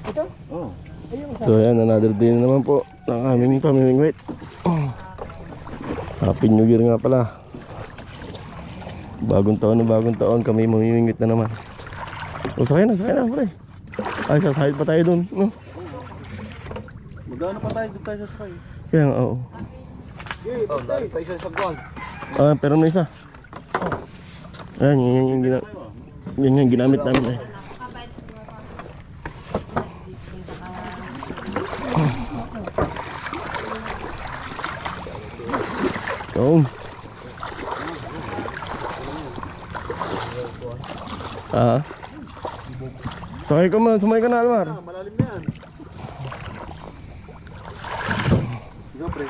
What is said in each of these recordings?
Ito? Oo. So ayan, another day na naman po ng aming pamimingwit. Happy New Year nga pala. Bagong taon kami mamimingwit na naman. O sakay na pre. Ay, sasahid pa tayo dun, no? Magano pa tayo doon tayo sa sakay? Kaya nga, oo. Oh, dahil pa isa sa buwan. Ah, pero may isa. Ayan, yan yung ginamit namin eh. Oh. Ah. Sakay ka man, sumay ka na, Almar. Malalim na yan. Sige, pre.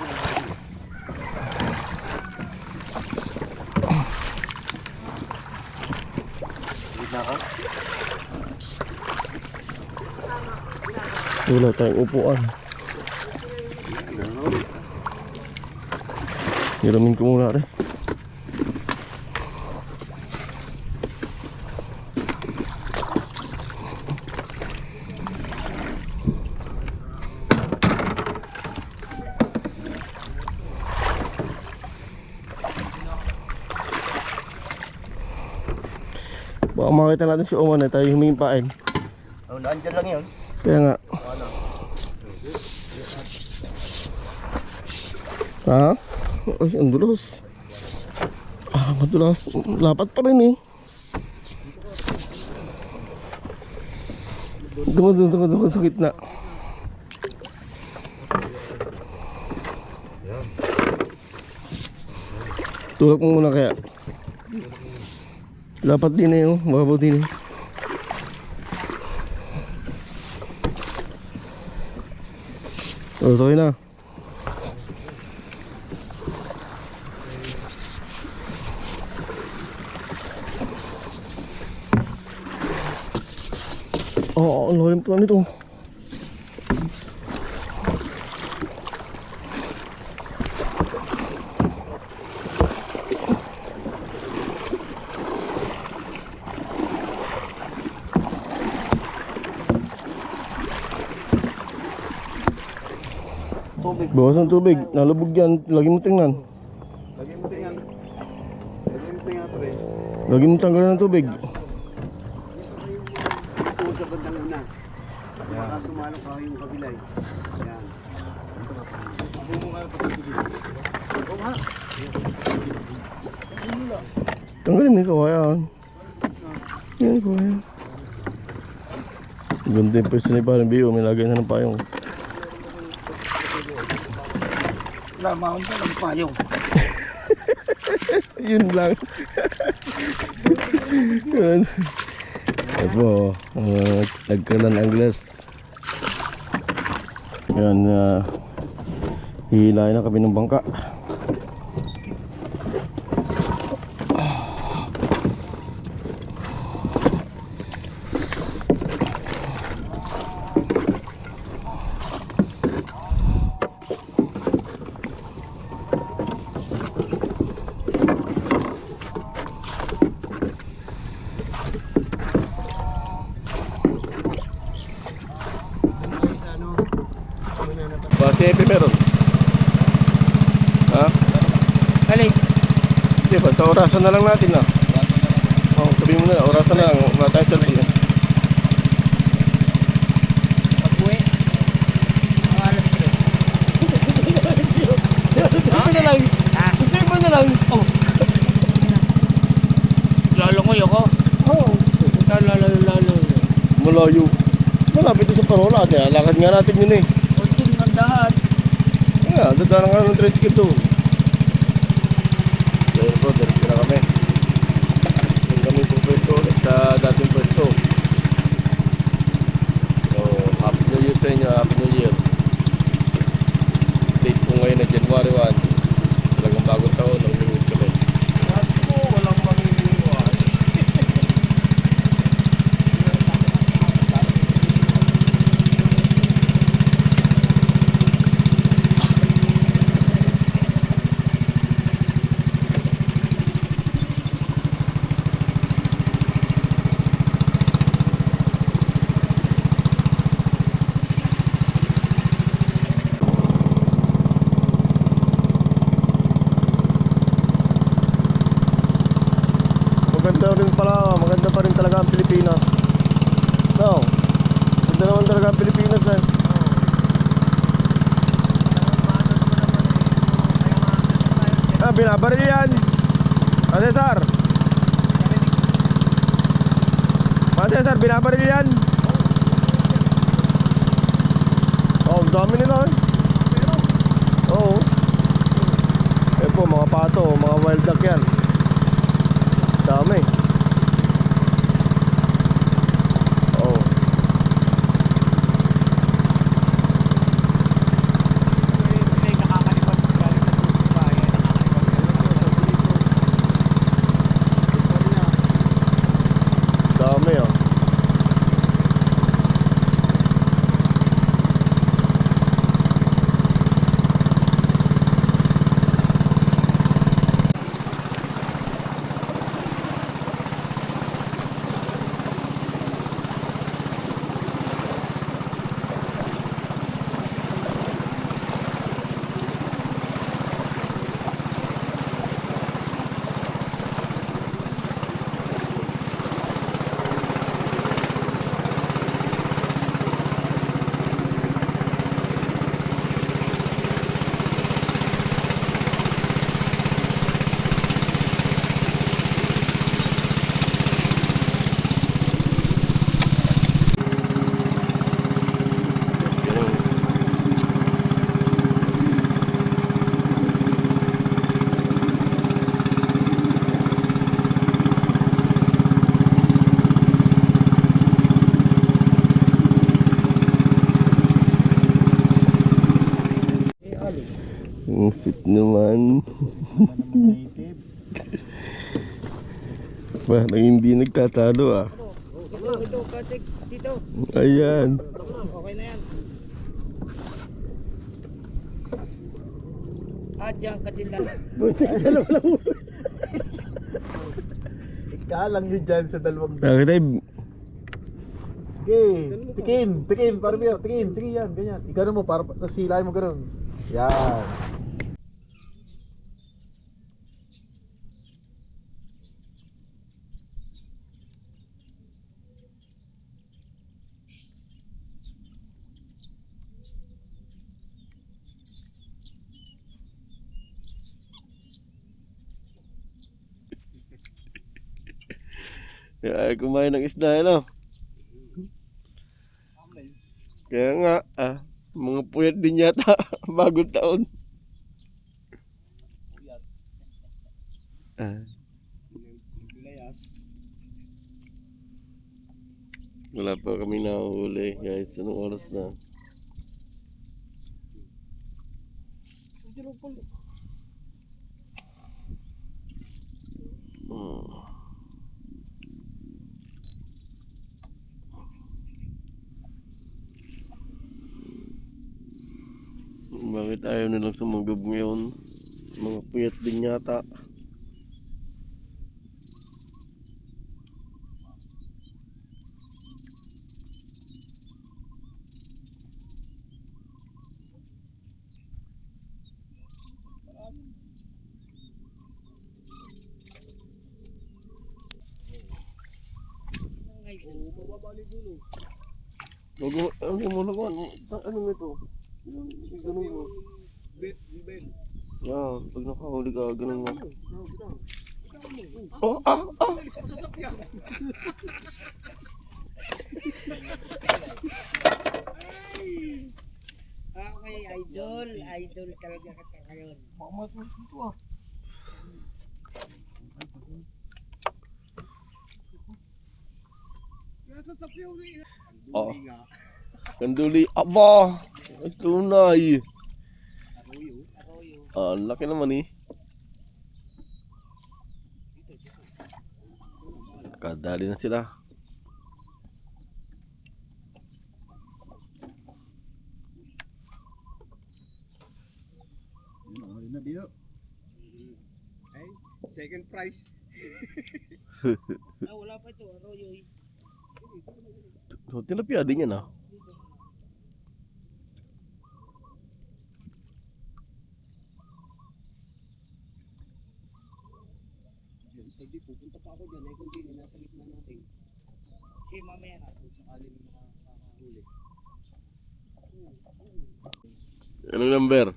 Wala tayong upuan. Hiramin ko muna rin. Baka makita natin si Oman na tayo humimpain. Oh, nandiyan lang yun. Kaya nga. Ha? Ay, ang dulas. Ah, madulas. Lapat pa rin eh. Dungo sa gitna. Tulak mo muna kaya. Lapat din eh, oh. Mababaw din eh. Okay na. Oh, ang lalim pala nito. Tubig. Bawas ng tubig, nalubog yan. Lagi mo tingnan. Lagi mo tingnan. Lagi mo tingnan, pre. Lagi mo tanggalan ng tubig. Ito sa bandang una. Baka sumalong ka yung kabila eh. Yan. Abo mo nga pa tubig. Oo nga. Tanggalin mo yung kawayan. Yan, kawayan. Ganda yung pwesto ni parang Bio. May lagay na ng payong. Lamang ka ng payong. Yun lang. Yun. Opo, nagkalan anglers. Yan, hihilahin na kami ng bangka. Si Epi meron? Ha? Alay. Hindi ba? Sa orasan na lang natin na. Oh, sabihin mo na, orasan na lang. Wala tayo sa lisa. Pag-uwi. Ang alas ko. Sabi na lang. Sabi mo na lang. Oh. Lalungoy ako. Oo. Lalo. Malayo. Malapit sa parola. Kaya lakad nga natin yun eh. Unting nandahan. Nga, dadaan nga ng tricycle doon. So yun po, diretso na kami. Yung kami po pwesto ulit sa dating pwesto. So, Happy New Year sa inyo, Happy New Year. Date po ngayon na January 1. Talagang bagong taon, ang lingit kami. Lahat po, walang mamimiwas. rin pala, maganda pa rin talaga ang Pilipinas. No, maganda naman talaga ang Pilipinas eh. Ah, binabaril yan. Ah, Cesar. Ah, Cesar, binabaril yan. Oh, ang dami nila eh. Oo. Eh po, mga pato, mga wild duck yan. Dami. Oh. Dami oh. Ang sit naman. Parang hindi nagtatalo ah. Ito, katik, dito. Ayan. Okay na yan. Diyan ka din lang. Ikalang yun dyan sa dalawang. Bakit ay Okay, tikin, para biyo, tikin, sige yan, ganyan. Igano mo, para, tapos hilahin mo gano'n. Yan. ay, kumain ng isda ano? Kaya nga mga puyat din yata bagong taon. Wala pa kami nahuli guys. Anong oras na? Bakit ayaw nilang sumugab ngayon? Mga puyat din yata. Bago, ano mo lakuan? Ano mo ito? Ganun mo. Bel. Yan, pag nakahuli ka, ganun mo. Okay, idol talaga kita ngayon. Oh. Kanduli, aba! Tunay! Ang laki naman eh. Kadali na sila. Na biyo. Ay, second prize. Wala pa ito, arroyo. Tilapia din yan ah. Hindi, pupunta pa ako dyan. Ay, kung di na Anong number?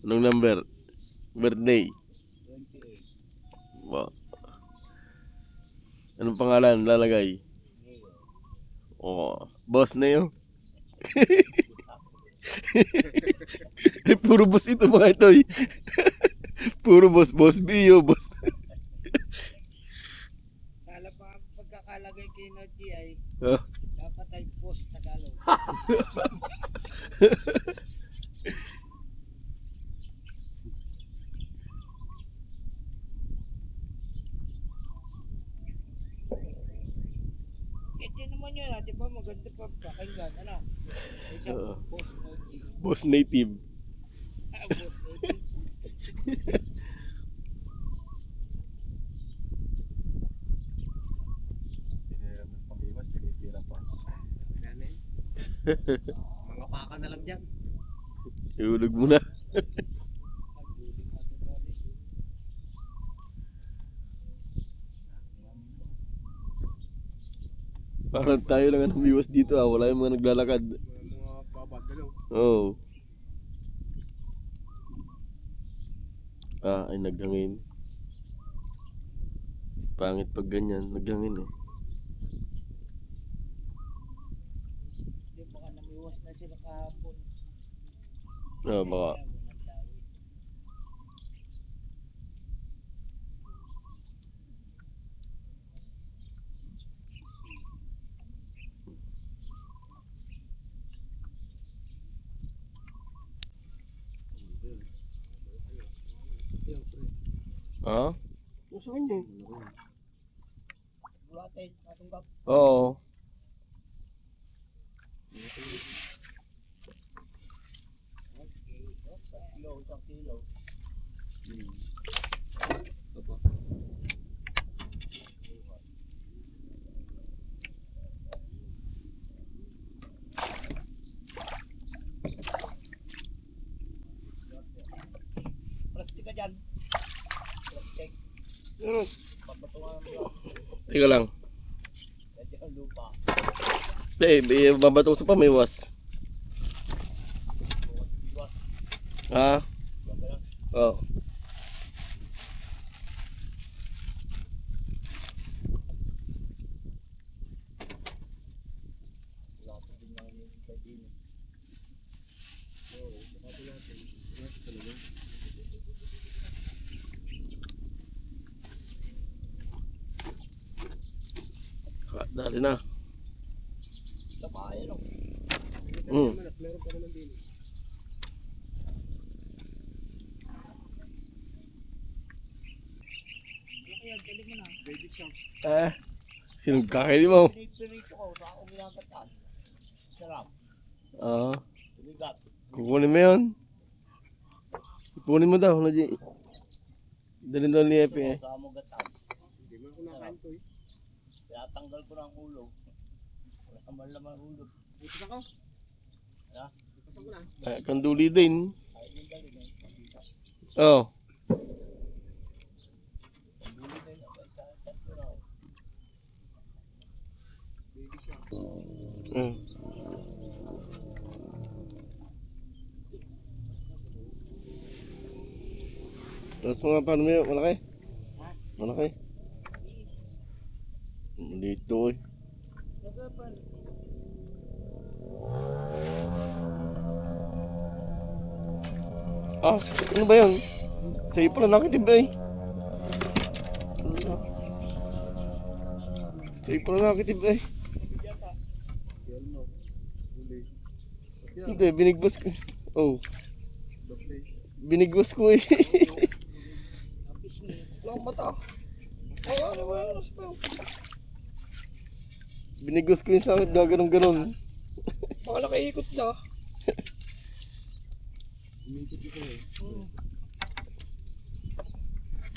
Anong number? Birthday. 28. Wow. Anong pangalan lalagay? Oh, boss na yun. Puro boss ito mga ito eh. Puro boss, boss Bio, boss. Sala pa ang pagkakalagay kay Norty ay Oh. dapat ay post Tagalog. Ito naman yun, di ba? Maganda pa pakinggan. Ano? Isa, Oo. post Norty. Boss native. Post Norty. Yan eh. Mga paka na lang dyan. Iulog mo na. Pagduling natin dali. Parang tayo lang ang umiwas dito ah. Wala yung mga naglalakad. Mga babagalaw. Oo. Ah, ay naghangin. Pangit pag ganyan, naghangin eh. Di baka namiwas na sila kahapon. Ah, baka. Kaya walang tao. Ha? Gusto kanya eh. Bulate, natunggap. Oo. Isang kilo. Plastic ka dyan. Plastic. Pagbatungan mo. Teka lang. Pwede kang lupa. Babato sa pamiwas. Ha? Oo. Dali na. Tapayan o. Meron pa naman din. Kaya galing mo na. Baby chunk. Sinong kakainin mo? Pinipirito ko sa akong ginagatan. Sarap. Oo. Tumigat. Kukunin mo yun. Kukunin mo daw. Dalhin daw ni Epe eh. Sa mo gatan. Hindi mo ako nakain to eh. Kaya tanggal ko ng ulo. Wala ka man laman ulo. Ipasa ko. Ha? Ipasa ko na. Kanduli din. Ay, yung galing eh. Oo. Pambuli din ako sa tatlo raw. Baby chunk. Tapos mga paano mo yun? Malaki? Ha? Malaki? Dito eh. Nagapan. Ah, ano ba yun? Sa'yo pala nakitib eh. Sa'yo pala nakitib eh. Yan mo. Huli. Hindi, binigwas ko. Oh, The place. binigwas ko eh. Apis niya. Lang mata. Ano ba yun? Binigwas ko yung sakit, gaganon-ganon. Baka nakaikot na. Umikot ito eh.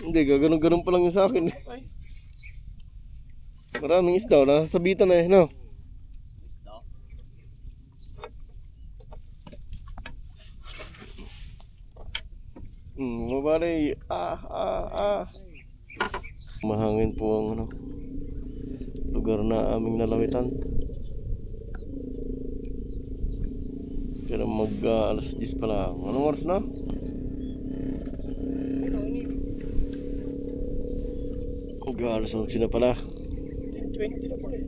Hindi, gaganon-ganon pa lang yung sa akin. Ay. Maraming isda, nasasabitan na eh, no? Mabali. Mahangin po ang ano, lugar na aming nalawitan. Pero alas 10 pa lang. Anong oras na? Alas 11 na pala. 20 na pala eh.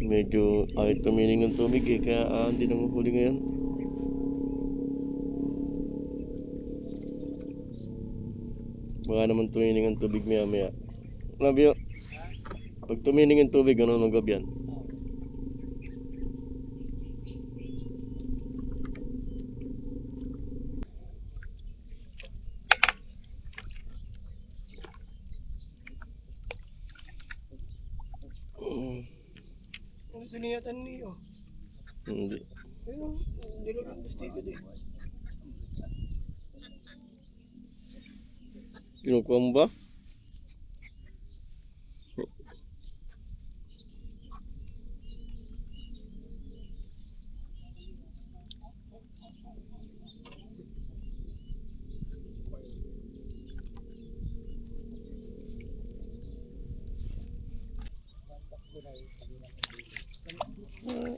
Medyo ayot tumining ng tubig eh. Kaya hindi nang huli ngayon. Baka naman tumining ang tubig maya maya. Labi yun. Pag tumining ang tubig, ano nung gabi yan? Ang siniyatan niyo. Hindi. Ayun, hindi lang ang gustigo din. Kinukuha mo ba?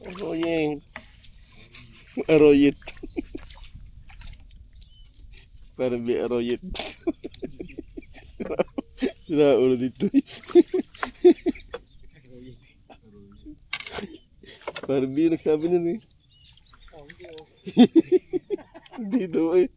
Aroying. Aroyit. Para bi aroyit. Sila ulo dito. Para bi nagsabi nun eh. Dito eh.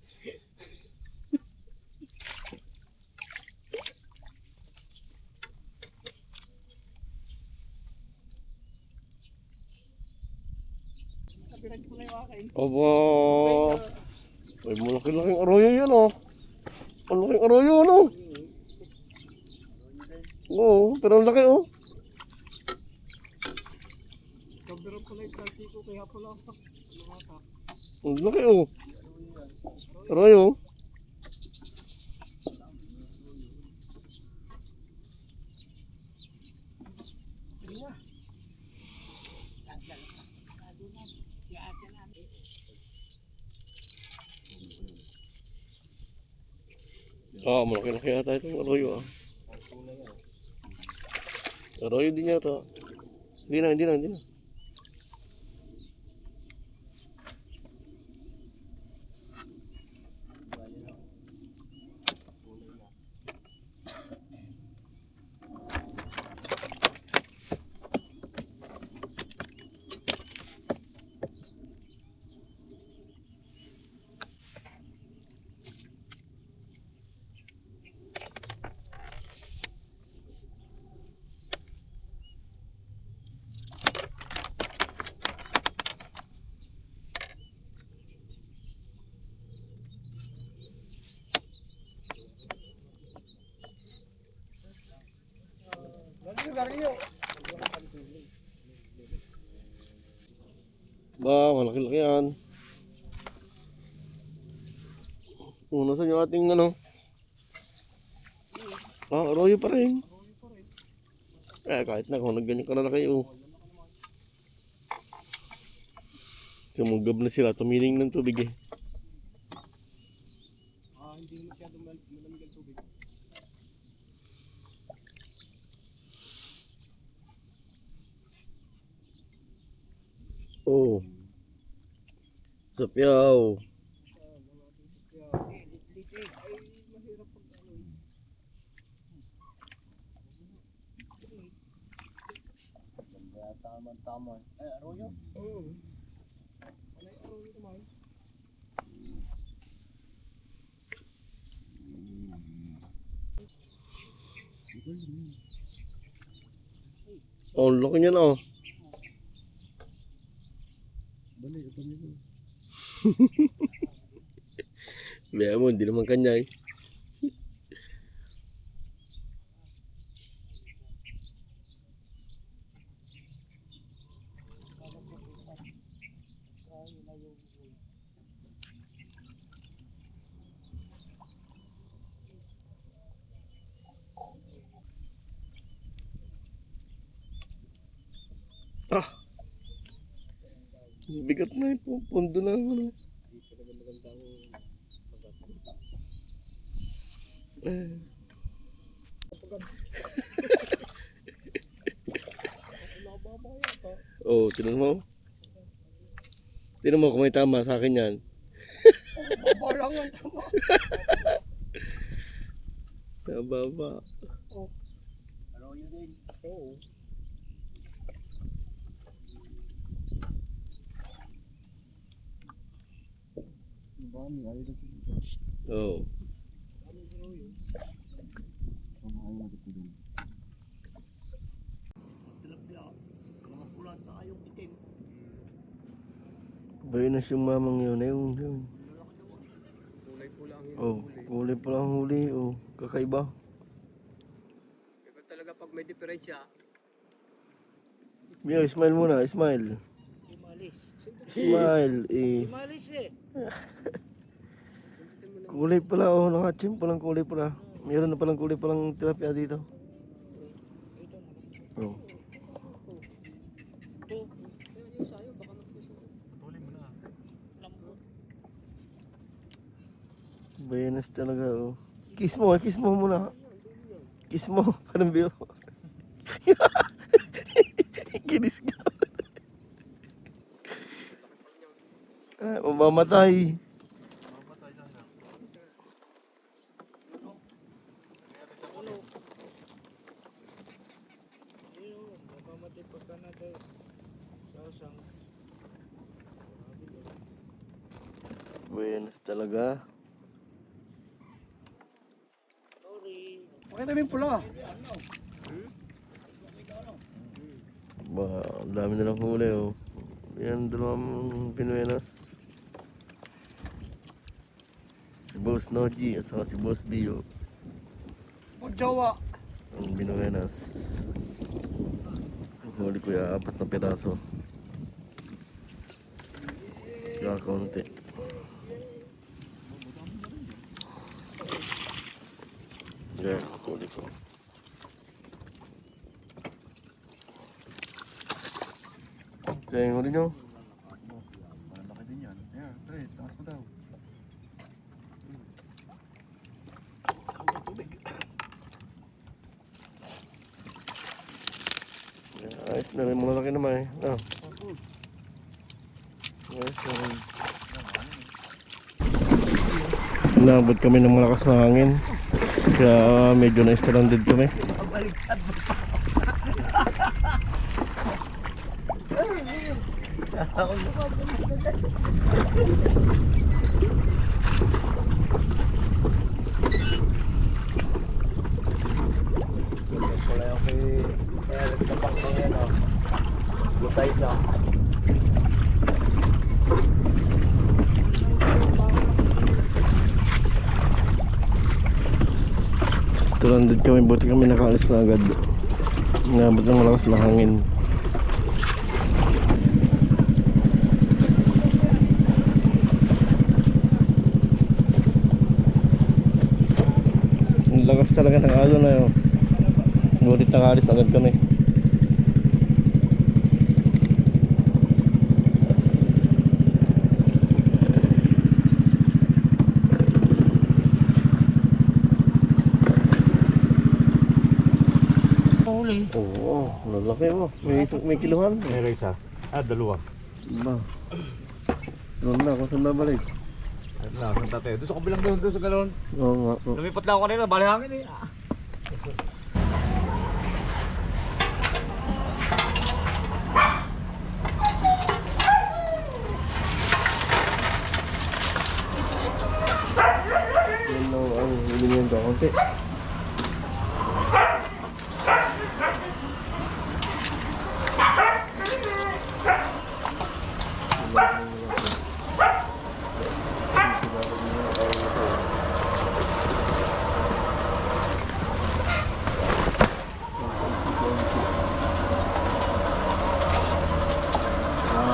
Kapirad ko na yung akin. Aba. Ay, malaki-laking arroyo yan oh. Malaking arroyo ano. Oo, pero ang laki oh. Sobrang pala yung klasiko kaya pala ako. Ang laki oh. Arroyo. Malaki-laki yata itong arroyo ah. Arroyo din yata. Hindi na. Ba, malaki-laki yan. Nasaan yung ating ano? Arroyo pa rin. Kahit na kung nagganyan ka na kayo. Sumugab na sila, tumiling ng tubig eh. Hindi masyadong malamig ang tubig. Oh. Sapyaw. Tama. Arroyo? Oo. Ano yung araw nito man? Oh, laki niyan oh. Biya mo, hindi naman kanya eh. Bigat na yung pondo na ano. Oh, tinan mo. Tignan mo kung may tama sa akin yan. Baba lang ang tama. Baba. Ano yun din? Oo. Dami, ayaw na sila. Oo. Ayaw na dito din. Tilapia, mga pula at saka yung itim. Bayan na siyang mamang yun. Ayun, yun. Kulay pula ang Oh, kulay pala ang huli. Oh, kakaiba. Iba talaga pag may diferensya. Bio, smile muna. Smile. Umalis. Smile. Umalis eh. Kulay pala. Oh, nakachim palang kulay pala. Meron na palang kulay palang tilapia dito. Ito na. Oh. Ito. Bayanas talaga. Oh. Kiss mo muna. Kiss mo. Parang bio. Kinis ka. Mamamatay. Ayun, mamamatay pagka na tayo. Sasang. Bayanas talaga. Sorry. Okay na rin pula. Ba, ang dami na lang huli. Oh. Yan, dalawang pinuenas. Si Boss Noji at saka si Boss Bio. Pagjawa. Ang binuenas. Huli ko yung 4 na piraso. Kakaunti. Yan, huli ko. Kaya yung huli nyo. Malaki din yan. Ayan, pre, taas mo daw. Ayos na rin, malaki naman eh. Ah. Ayos na rin. Naabot kami ng malakas na hangin. Kaya medyo na-stranded kami. Wala yung kay Eric na bakang yan, oh. Butay siya. Stranded kami, buti kami nakaalis na agad. Naabot ng malakas na hangin. Ang lakas talaga ng alon na yun. Butit nakaalis agad kami. Huli. Oo, lalaki mo. May kiluhan. Meron isa. Dalawa. Ba. Doon na ako saan babalik. Ayun lang, saan tatay? Doon sa kabilang doon sa galon. Oo nga. Oo. Lumipat lang ako kanina, bali hangin eh. Yan lang ang hilingan ko konti.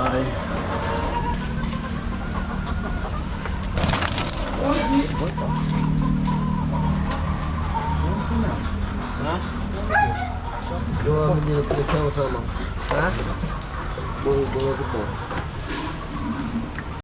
Ay. Dua menit sama-sama. Hah? Boleh kita.